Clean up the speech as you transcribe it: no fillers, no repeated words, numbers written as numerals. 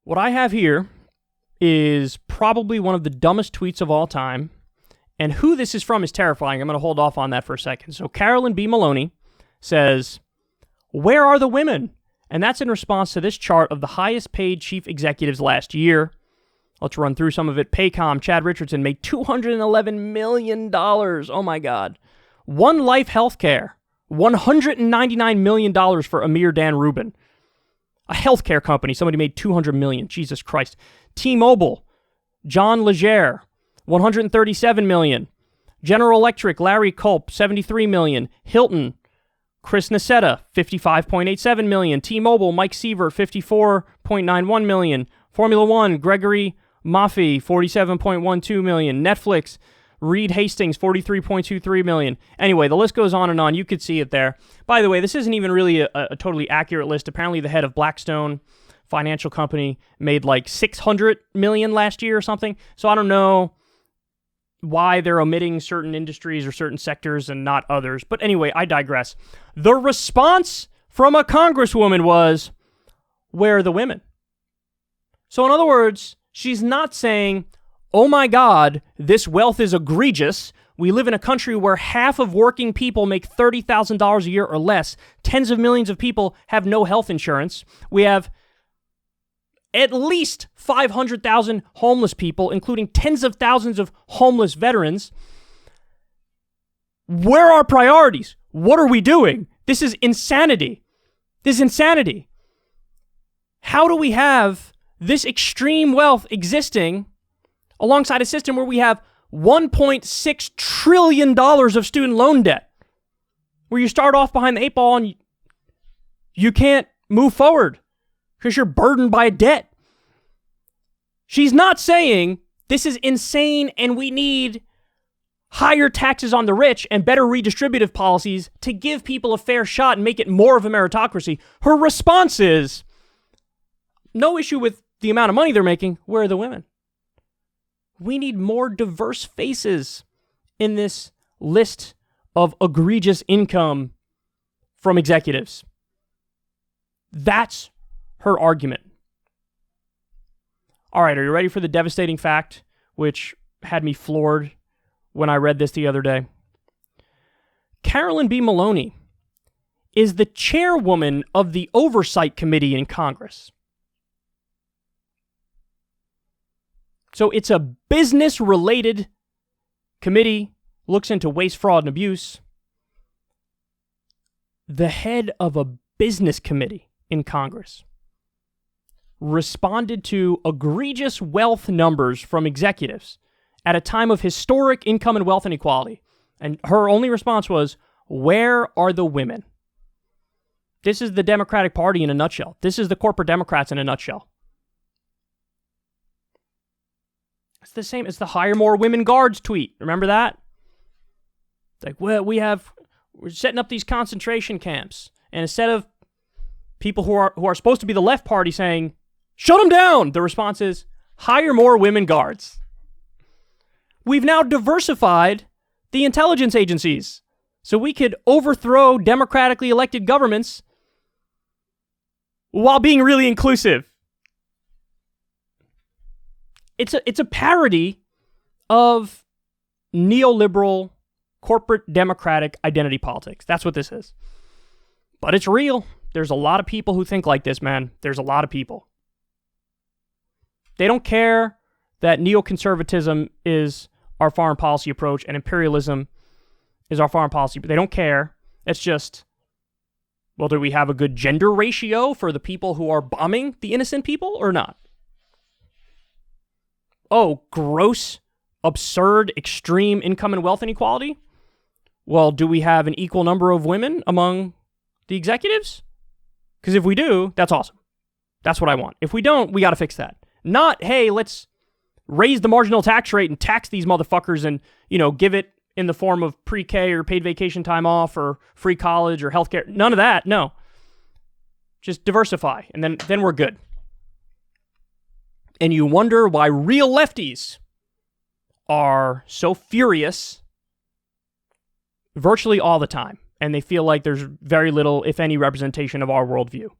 What I have here is probably one of the dumbest tweets of all time, and who this is from is terrifying. I'm going to hold off on that for a second. So Carolyn B. Maloney says, "Where are the women?" And that's in response to this chart of the highest paid chief executives last year. Let's run through some of it. Paycom, Chad Richardson made $211 million. Oh my God. One Life Healthcare, $199 million for Amir Dan Rubin. A healthcare company, somebody made $200 million. Jesus Christ. T-Mobile, John Legere, $137 million. General Electric, Larry Culp, $73 million. Hilton, Chris Nassetta, $55.87 million. T-Mobile, Mike Seaver, $54.91 million. Formula One, Gregory Maffei, $47.12 million. Netflix, Reed Hastings, $43.23 million. Anyway, the list goes on and on. You could see it there. By the way, this isn't even really a totally accurate list. Apparently, the head of Blackstone financial company made like $600 million last year or something. So I don't know why they're omitting certain industries or certain sectors and not others. But anyway, I digress. The response from a congresswoman was, "Where are the women?" So in other words, she's not saying, "Oh my God, this wealth is egregious. We live in a country where half of working people make $30,000 a year or less. Tens of millions of people have no health insurance. We have at least 500,000 homeless people, including tens of thousands of homeless veterans. Where are our priorities? What are we doing? This is insanity. This is insanity. How do we have this extreme wealth existing alongside a system where we have $1.6 trillion of student loan debt, where you start off behind the eight ball and you can't move forward because you're burdened by a debt?" She's not saying this is insane and we need higher taxes on the rich and better redistributive policies to give people a fair shot and make it more of a meritocracy. Her response is, no issue with the amount of money they're making. Where are the women? We need more diverse faces in this list of egregious income from executives. That's her argument. All right, are you ready for the devastating fact, which had me floored when I read this the other day? Carolyn B. Maloney is the chairwoman of the Oversight Committee in Congress. So it's a business-related committee, looks into waste, fraud, and abuse. The head of a business committee in Congress responded to egregious wealth numbers from executives at a time of historic income and wealth inequality. And her only response was, "Where are the women?" This is the Democratic Party in a nutshell. This is the corporate Democrats in a nutshell. It's the same as the hire more women guards tweet. Remember that? It's like, well, we're setting up these concentration camps. And instead of people who are supposed to be the left party saying, "Shut them down," the response is, "Hire more women guards." We've now diversified the intelligence agencies so we could overthrow democratically elected governments while being really inclusive. It's a parody of neoliberal corporate democratic identity politics. That's what this is. But it's real. There's a lot of people who think like this, man. There's a lot of people. They don't care that neoconservatism is our foreign policy approach and imperialism is our foreign policy. But they don't care. It's just, well, do we have a good gender ratio for the people who are bombing the innocent people or not? Oh, gross, absurd, extreme income and wealth inequality? Well, do we have an equal number of women among the executives? Because if we do, that's awesome. That's what I want. If we don't, we got to fix that. Not, hey, let's raise the marginal tax rate and tax these motherfuckers and, give it in the form of pre-K or paid vacation time off or free college or healthcare. None of that. No. Just diversify, and then we're good. And you wonder why real lefties are so furious virtually all the time, and they feel like there's very little, if any, representation of our worldview.